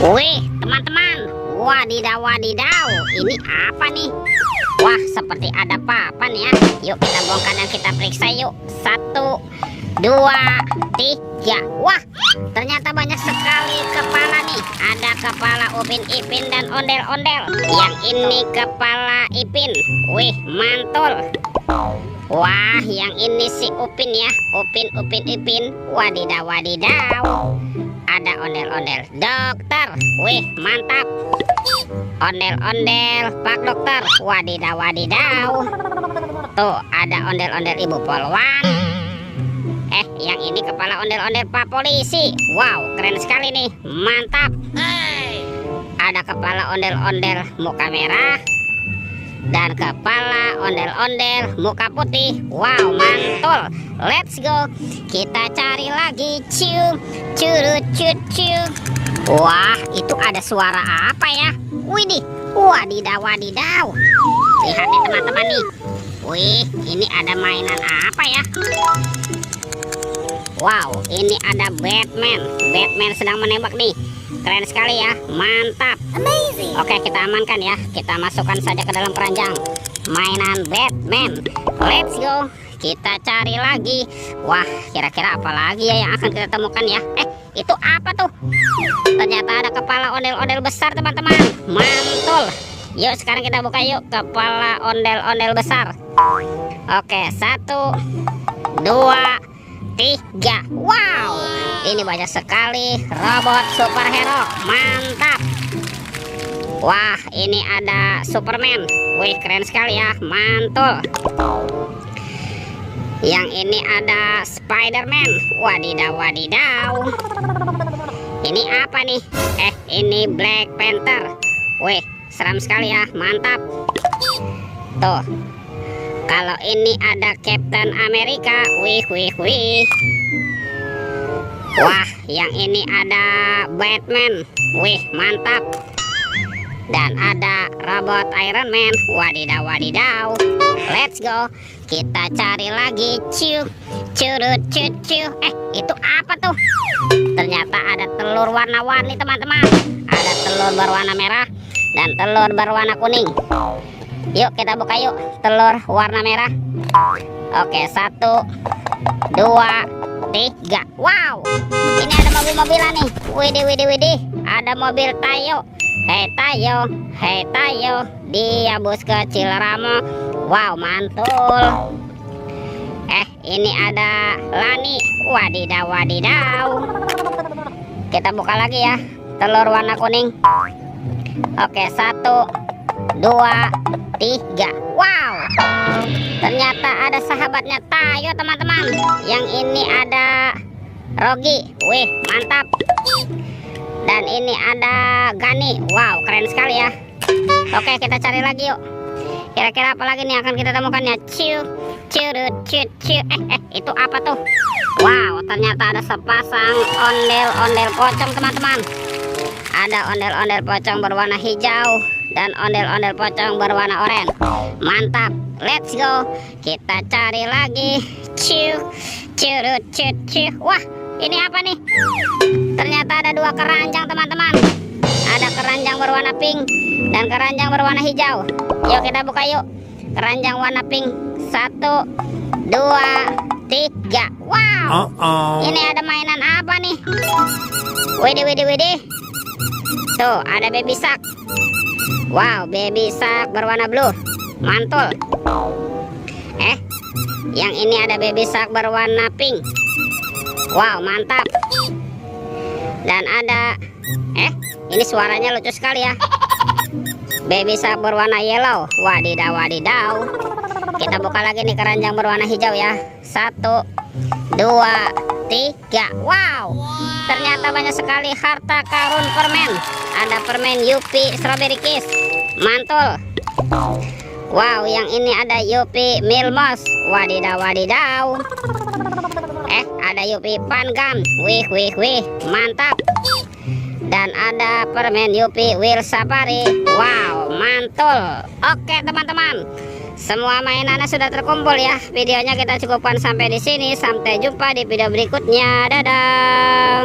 Wih, teman-teman, wadidaw wadidaw, ini apa nih? Wah, seperti ada papan ya. Yuk kita bongkar dan kita periksa yuk. 1, 2, 3. Wah, ternyata banyak sekali kepala nih. Ada kepala Upin Ipin dan ondel-ondel. Yang ini kepala Ipin. Wih, mantul. Wah, yang ini si Upin ya. Upin Ipin. Wadidaw wadidaw. Ada ondel-ondel dokter. Wih, mantap. Ondel-ondel Pak Dokter. Wadidaw wadidaw. Tuh, ada ondel-ondel Ibu Polwan. Yang ini kepala ondel-ondel Pak Polisi. Wow, keren sekali nih. Mantap. Ada kepala ondel-ondel muka merah dan kepala ondel-ondel muka putih. Wow, mantul. Let's go. Kita cari lagi. Ciu, curut, ciu. Wah, itu ada suara apa ya? Widih, wadidaw wadidaw. Lihat nih teman-teman nih. Wih, ini ada mainan apa ya? Wow, ini ada Batman. Batman sedang menembak nih. Keren sekali ya, mantap. Amazing. Oke, kita amankan ya. Kita masukkan saja ke dalam keranjang mainan Batman. Let's go. Kita cari lagi. Wah, kira-kira apa lagi ya yang akan kita temukan ya? Itu apa tuh? Ternyata ada kepala ondel-ondel besar teman-teman. Mantul. Yuk sekarang kita buka yuk kepala ondel-ondel besar. Oke, 1, 2, 3. Wow, ini banyak sekali robot superhero. Mantap. Wah, ini ada Superman. Wih, keren sekali ya, mantul. Yang ini ada Spiderman. Wadidaw wadidaw. Ini apa nih? Ini Black Panther. Wih, seram sekali ya, mantap. Tuh, kalau ini ada Captain America. Wih. Wah, yang ini ada Batman. Wih, mantap. Dan ada robot Iron Man. Wadidaw wadidaw. Let's go. Kita cari lagi. Ciu, curut, ciu. Itu apa tuh? Ternyata ada telur warna-warni teman-teman. Ada telur berwarna merah dan telur berwarna kuning. Yuk kita buka yuk telur warna merah. Oke, 1, 2, 3. Wow, ini ada mobil-mobilan nih. Widih. Ada mobil Tayo. Hei Tayo, dia bus kecil Ramo. Wow, mantul. Ini ada Lani. Wadidaw wadidaw. Kita buka lagi ya telur warna kuning. Oke, 1, 2, 3. Wow, ternyata ada sahabatnya Tayo teman-teman. Yang ini ada Rogi. Wih, mantap. Dan ini ada Gani. Wow, keren sekali ya. Oke, kita cari lagi yuk. Kira-kira apa lagi nih akan kita temukannya? Ciu, curut, ciu. Itu apa tuh? Wow, ternyata ada sepasang ondel-ondel pocong teman-teman. Ada ondel-ondel pocong berwarna hijau dan ondel-ondel pocong berwarna oranye. Mantap. Let's go. Kita cari lagi. Ciu, curut, ciu. Wah, ini apa nih? Ternyata ada 2 keranjang teman-teman. Ada keranjang berwarna pink dan keranjang berwarna hijau. Yuk kita buka yuk keranjang warna pink. 1, 2, 3. Wow, ini ada mainan apa nih? Widih. Tuh, ada baby shark. Wow, baby shark berwarna blue. Mantul. Yang ini ada baby shark berwarna pink. Wow, mantap. Dan ada ini suaranya lucu sekali ya. Baby shark berwarna yellow. Wadidaw wadidaw. Kita buka lagi nih keranjang berwarna hijau ya. 1, 2, 3. Wow, ternyata banyak sekali harta karun permen. Ada permen Yupi Strawberry Kiss. Mantul. Wow, yang ini ada Yupi Milmos. Wadidaw wadidaw. Ada Yupi Pangam. Wih, mantap. Dan ada permen Yupi Will Safari. Wow, mantul. Oke teman-teman, semua mainannya sudah terkumpul ya. Videonya kita cukupkan sampai di sini. Sampai jumpa di video berikutnya. Dadah.